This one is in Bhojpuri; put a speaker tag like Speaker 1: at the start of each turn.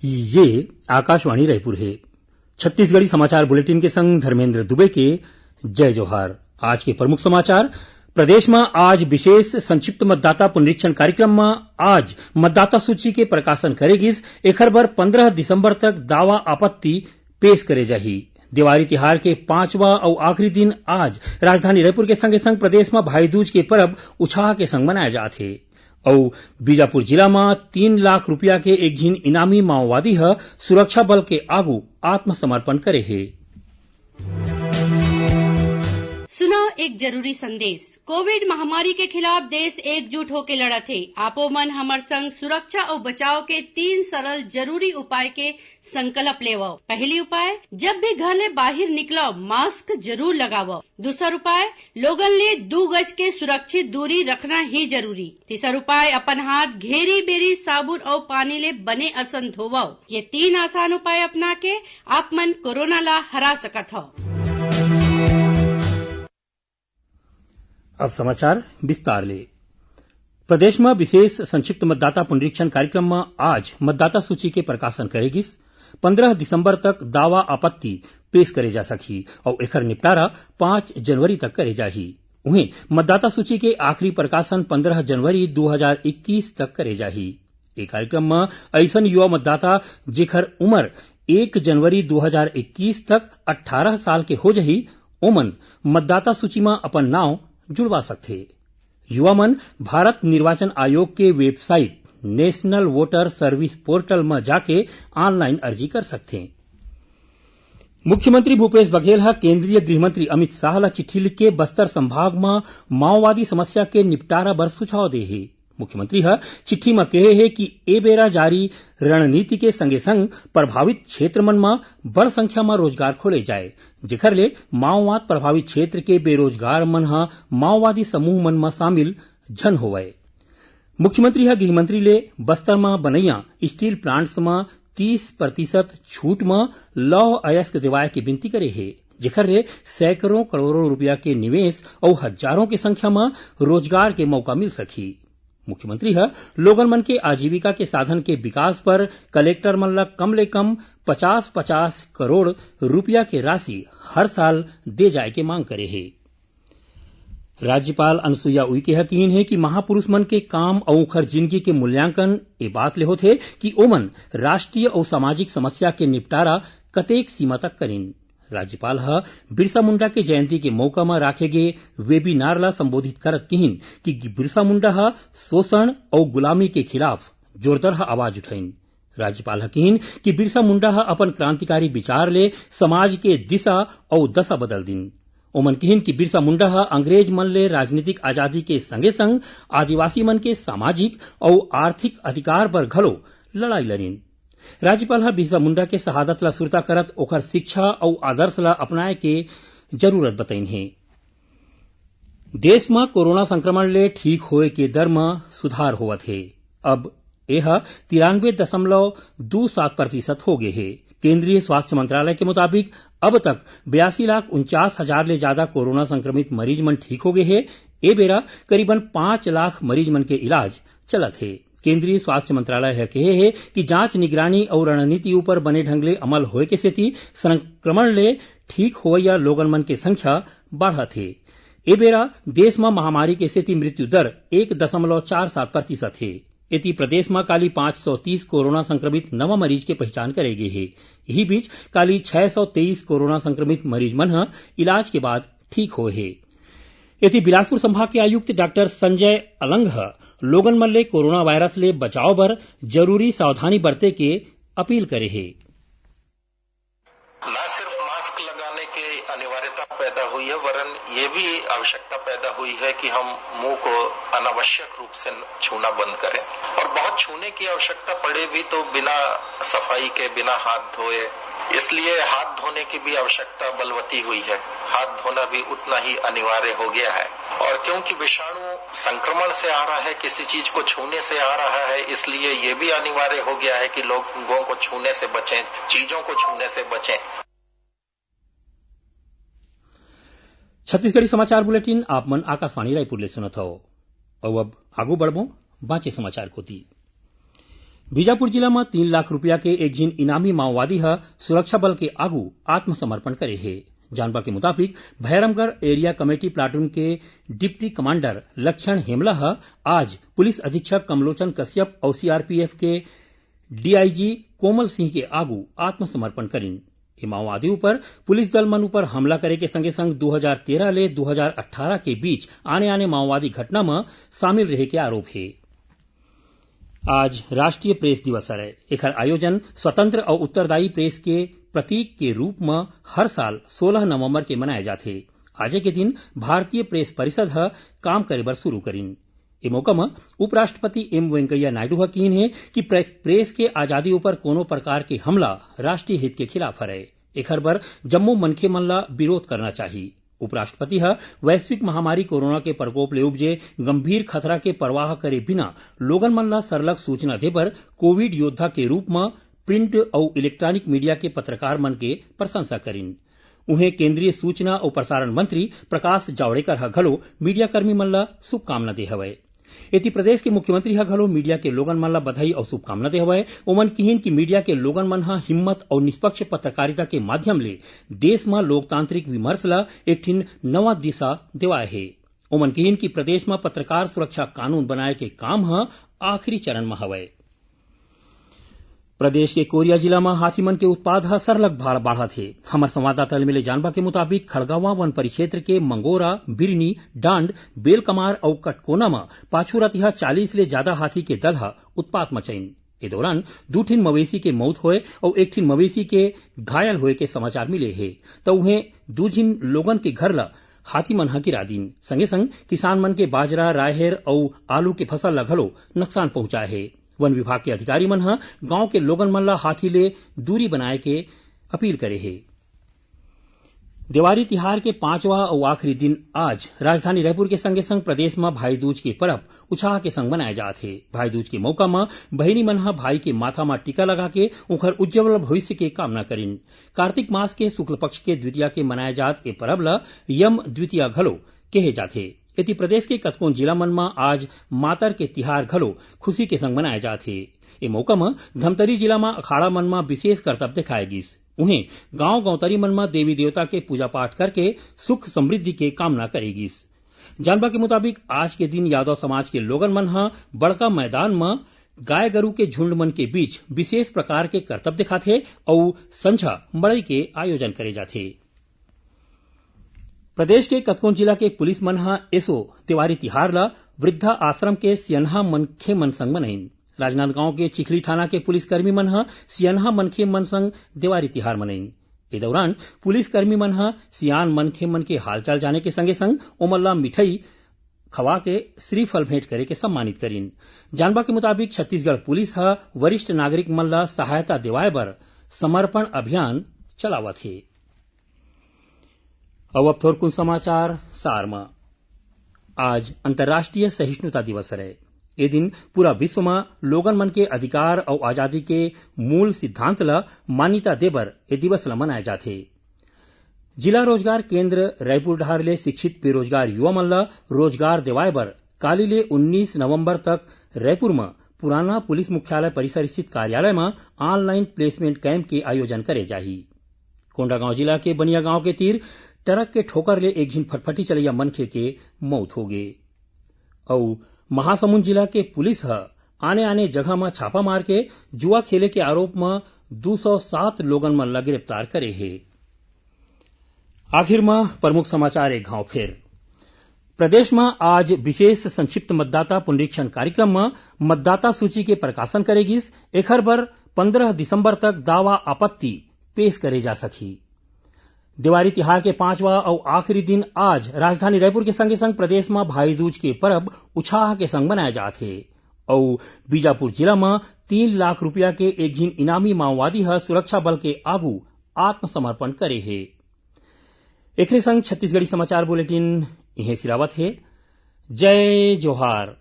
Speaker 1: ये आकाशवाणी रायपुर है। छत्तीसगढ़ी समाचार बुलेटिन के संग धर्मेंद्र दुबे के जय जोहार। आज के प्रमुख समाचार। प्रदेश में आज विशेष संक्षिप्त मतदाता पुनरीक्षण कार्यक्रम में आज मतदाता सूची के प्रकाशन करेगिस। एखर बर 15 दिसंबर तक दावा आपत्ति पेश करे जाही। दिवाली तिहार के 5वां और आखिरी दिन आज राजधानी रायपुर के संगे संग प्रदेश में भाई दूज के पर्व उत्साह के संग मनाए जात हे। और बीजापुर जिला में 3 लाख रुपया के एक झिन इनामी माओवादी ह सुरक्षा बल के आगू आत्मसमर्पण करे हे।
Speaker 2: सुनो एक जरूरी संदेश। कोविड महामारी के खिलाफ देश एकजुट होकर लड़त है। आपो मन हमर संग सुरक्षा और बचाव के 3 सरल जरूरी उपाय के संकल्प लेवो। पहली उपाय, जब भी घर ले बाहर निकलो मास्क जरूर लगावो। दूसरा उपाय, लोगन ले 2 गज के सुरक्षित दूरी रखना ही जरूरी। तीसरा उपाय, अपन हाथ घेरी बेरी साबुन और पानी ले बने असन धोवो। ये 3 आसान उपाय अपना के आप मन कोरोना ला हरा सकत हो।
Speaker 1: अब समाचार विस्तार ले। प्रदेश में विशेष संक्षिप्त मतदाता पुनरीक्षण कार्यक्रम में आज मतदाता सूची के प्रकाशन करेगिस। 15 दिसंबर तक दावा आपत्ति पेश करे जा सकी और एकर निपटारा 5 जनवरी तक करे जाही। उन्हें मतदाता सूची के आखिरी प्रकाशन 15 जनवरी 2021 तक करे जाही। एक कार्यक्रम में ऐसन युवा मतदाता जेकर उम्र 1 जनवरी 2021 तक 18 साल के हो जही ओमन मतदाता सूची में अपन नाम जुड़वा सकते। युवा मन भारत निर्वाचन आयोग के website national voter service portal में जाके ऑनलाइन अर्जी कर सकते। मुख्यमंत्री भूपेश बघेल हा केंद्रीय गृह मंत्री अमित शाह ला चिट्ठी लिख के बस्तर संभाग में माओवादी समस्या के निपटारा बर सुझाव दे हे। मुख्यमंत्री हा चिट्ठी में कहे है कि ए बेरा जारी रणनीति के संगे संग प्रभावित क्षेत्र मन में बड़ संख्या में रोजगार खोले जाए, जेकर ले माओवाद प्रभावित क्षेत्र के बेरोजगार मन हा माओवादी समूह मन में शामिल झन होवय। मुख्यमंत्री हा गृह मंत्री ले बस्तर में बनैया स्टील प्लांट्स में 30% छूट में लौह अयस्क दिवाए की विनती करे है, जेकर ले सैकड़ों करोड़ों रुपया के निवेश और हजारों की संख्या में रोजगार के मौका मिल सकी। मुख्यमंत्री है लोगन मन के आजीविका के साधन के विकास पर कलेक्टर मन ला कम ले कम 50-50 करोड़ रुपया के राशि हर साल दे जाए के मांग करे है। राज्यपाल अनुसुईया उइके यकीन है कि महापुरुष मन के काम और उखर जिंदगी के मूल्यांकन ए बात ले होथे कि ओमन राष्ट्रीय और सामाजिक समस्या के निपटारा कतेक सीमा तक करिन। राज्यपाल हा बिरसा मुंडा के जयंती के मौका में राखे गए वेबिनार ला संबोधित करत कहिन कि बिरसा मुंडा हा शोषण और गुलामी के खिलाफ जोरदार हा आवाज उठाइन। राज्यपाल हा कहिन कि बिरसा मुंडा हा अपन क्रांतिकारी विचार ले समाज के दिशा और दशा बदल दिन। ओमन कहिन कि बिरसा मुंडा हा अंग्रेज मन ले राजनीतिक आजादी के संगे संग आदिवासी मन के सामाजिक और आर्थिक अधिकार पर घलो लड़ाई लड़िन। राज्यपाल हा बिरसा मुंडा के शहादत ला सुरता करत ओखर शिक्षा और आदर्श ला अपनाए के जरूरत बताइन है। देश में कोरोना संक्रमण ले ठीक होए के दर में सुधार होवत है। अब यह 93.27% हो गए है। केंद्रीय स्वास्थ्य मंत्रालय के मुताबिक अब तक 82,49,000 ले ज्यादा कोरोना संक्रमित मरीज मन ठीक हो गए है। ए बेरा करीबन 5 लाख मरीज मन के इलाज चलत है। केंद्रीय स्वास्थ्य मंत्रालय है कहे है कि जांच निगरानी और रणनीति ऊपर बने ढंग ले अमल होए के सेती संक्रमण ले ठीक होवैया लोगन मन के संख्या बढ़त है। ए बेरा देश में महामारी के सेती मृत्यु दर 1.47% है। इति प्रदेश में काली 530 कोरोना संक्रमित नवा मरीज के पहचान करे गए है। यही बीच काली 623 कोरोना संक्रमित मरीज मन इलाज के बाद ठीक होए है। इति बिलासपुर संभाग के आयुक्त डॉक्टर संजय अलंग लोगन मन ले कोरोना वायरस ले बचाव बर जरूरी सावधानी बरते के अपील करे है।
Speaker 3: न सिर्फ मास्क लगाने की अनिवार्यता पैदा हुई है वरन ये भी आवश्यकता पैदा हुई है कि हम मुंह को अनावश्यक रूप से छूना बंद करें और बहुत छूने की आवश्यकता पड़े भी तो बिना सफाई के बिना हाथ धोए, इसलिए हाथ धोने की भी आवश्यकता बलवती हुई है। हाथ धोना भी उतना ही अनिवार्य हो गया है और क्योंकि विषाणु संक्रमण से आ रहा है, किसी चीज को छूने से आ रहा है, इसलिए ये भी अनिवार्य हो गया है कि लोगों को छूने से बचें, चीजों को छूने से बचें।
Speaker 1: छत्तीसगढ़ी समाचार बुलेटिन आप मन आकाशवाणी रायपुर ले सुनत हो। और अब आगू बढ़बो बाँचे समाचार कोती। बीजापुर जिला में 3 लाख रुपया के एक जिन इनामी माओवादी सुरक्षा बल के आगू आत्मसमर्पण करे है। जानवा के मुताबिक भैरमगढ़ एरिया कमेटी प्लाटून के डिप्टी कमांडर लक्षण हेमला आज पुलिस अधीक्षक कमलोचन कश्यप और सीआरपीएफ के डीआईजी कोमल सिंह के आगू आत्मसमर्पण करीन। ये माओवादी ऊपर पुलिस दल मन ऊपर हमला करे के संगे संग 2013 ले 2018 के बीच आने माओवादी घटना में शामिल रहे के आरोप है। आज राष्ट्रीय प्रेस दिवस है। एकर आयोजन स्वतंत्र और उत्तरदायी प्रेस के प्रतीक के रूप में हर साल 16 नवंबर के मनाए जाते। आज के दिन भारतीय प्रेस परिषद काम करे बर शुरू करीन। ए मौका में उपराष्ट्रपति एम वेंकैया नायडू कीन है कि प्रेस के आजादी ऊपर कोनो प्रकार के हमला राष्ट्रीय हित के खिलाफ है। एकर बर जम्मो मनखे मन ला विरोध करना चाहिए। उपराष्ट्रपति वैश्विक महामारी कोरोना के प्रकोप ले उपजे गंभीर खतरा के परवाह करे बिना लोगन मन ला सरलग सूचना देबर कोविड योद्धा के रूप में प्रिंट और इलेक्ट्रॉनिक मीडिया के पत्रकार मन के प्रशंसा करीन। उन्हें केंद्रीय सूचना और प्रसारण मंत्री प्रकाश जावड़ेकर घलो मीडिया कर्मी मन ला शुभकामना दे हवय। एति प्रदेश के मुख्यमंत्री घलो मीडिया के लोगन मन ला बधाई और शुभकामना दे हवय। ओमन किहिन कि मीडिया के लोगन मन हिम्मत और निष्पक्ष पत्रकारिता के माध्यम ले देश में लोकतांत्रिक विमर्श ला एक ठिन नवा दिशा देवाए है। ओमन किहिन कि प्रदेश में पत्रकार सुरक्षा कानून बनाए के काम आखिरी चरण में हवय। प्रदेश के कोरिया जिला में हाथीमन के उत्पाद सरलग बढ़ा थे। हमार संवाददाता मिले जानवा के मुताबिक खड़गावा वन परिक्षेत्र के मंगोरा, बिरनी, डांड, बेलकमार और कटकोना में पाछू रतिहा 40 ले ज्यादा हाथी के दल उत्पात मचाइन। ए दौरान 2 ठिन मवेशी के मौत होए और 1 ठिन मवेशी के घायल होए के समाचार मिले है। तो उन्हें 2 झिन लोगन के घर ला हाथी मन गिरा दीन। संगे संग किसान मन के बाजरा, राहेर और आलू के फसल ला घलो नुकसान पहुंचाए है। वन विभाग के अधिकारी मन गांव के लोगन मन ला हाथी ले दूरी बनाए के अपील करे है। दिवाली तिहार के 5वां और आखिरी दिन आज राजधानी रायपुर के संगे संग प्रदेश में भाई दूज के पर्व उत्साह के संग मनाए जाते। भाई दूज के मौका में बहिनी मन भाई के माथा में टीका लगा के उनकर उज्जवल भविष्य के कामना करीन। कार्तिक मास के शुक्ल पक्ष के द्वितीया के मनाए जात ए पर्व ला यम द्वितीया घलो कहे जाते। एति प्रदेश के कतकोन जिला मन में आज मातर के तिहार घलो खुशी के संग मनाए जाते। ए मौका में धमतरी जिला में अखाड़ा मन में विशेष करतब दिखाए गिस। उन्हें गांव गौतरी मन में देवी देवता के पूजा पाठ करके सुख समृद्धि के कामना करेगिस। जानवा के मुताबिक आज के दिन यादव समाज के लोगन मन बड़का मैदान में गाय गरु के झुंड मन के बीच विशेष प्रकार के करतब दिखाते और संझा मड़ई के आयोजन करे जाते। प्रदेश के कतकोन जिला के पुलिस मन एसो तिवारी तिहार ला वृद्धा आश्रम के सियनहा मनखे मन संग मनाइन। राजनांदगांव के चिखली थाना के पुलिसकर्मी मन सियनहा मनखे मन संग दिवाली तिहार मनाइन। ए दौरान पुलिसकर्मी मन सियान मनखे मन के हालचाल जाने के संगे संग ओमल्ला मिठाई खवा के श्रीफल भेंट करे के सम्मानित करीन। जानवा के मुताबिक छत्तीसगढ़ पुलिस वरिष्ठ नागरिक मन ला सहायता देवाए बर समर्पण अभियान चलावत है। अब थोरकुन समाचार सार में। आज अंतर्राष्ट्रीय सहिष्णुता दिवस है। ए दिन पूरा विश्व में लोगन मन के अधिकार और आजादी के मूल सिद्धांत ला मान्यता देबर ए दिवस ला मनाए जाते। जिला रोजगार केंद्र रायपुर डहार ले शिक्षित बेरोजगार युवा मन ला रोजगार देवाए बर काली ले 19 नवंबर तक रायपुर में पुराना पुलिस मुख्यालय परिसर स्थित कार्यालय में ऑनलाइन प्लेसमेंट कैंप के आयोजन करे जाही। कोंडागांव जिला के बनिया गांव के तीर ट्रक के ठोकर ले एक झिन फटफटी चलैया मनखे के मौत हो गए। और महासमुंद जिला के पुलिस आने जगह में छापा मार के जुआ खेले के आरोप में 207 लोगन मन ला गिरफ्तार करे है। आखिर में प्रमुख समाचार एक घाव फिर। प्रदेश में आज विशेष संक्षिप्त मतदाता पुनरीक्षण कार्यक्रम में मतदाता सूची के प्रकाशन करेगिस। एखर बर 15 दिसंबर तक दावा आपत्ति पेश करे जा सकी। दिवाली तिहार के 5वां और आखिरी दिन आज राजधानी रायपुर के संगे संग प्रदेश में भाई दूज के पर्व उत्साह के संग मनाए जाते। और बीजापुर जिला में 3 लाख रुपया के एक झिन इनामी माओवादी सुरक्षा बल के आगू आत्मसमर्पण करे है। एक संग छत्तीसगढ़ी समाचार बुलेटिन इहे सिरावत है। जय जोहार।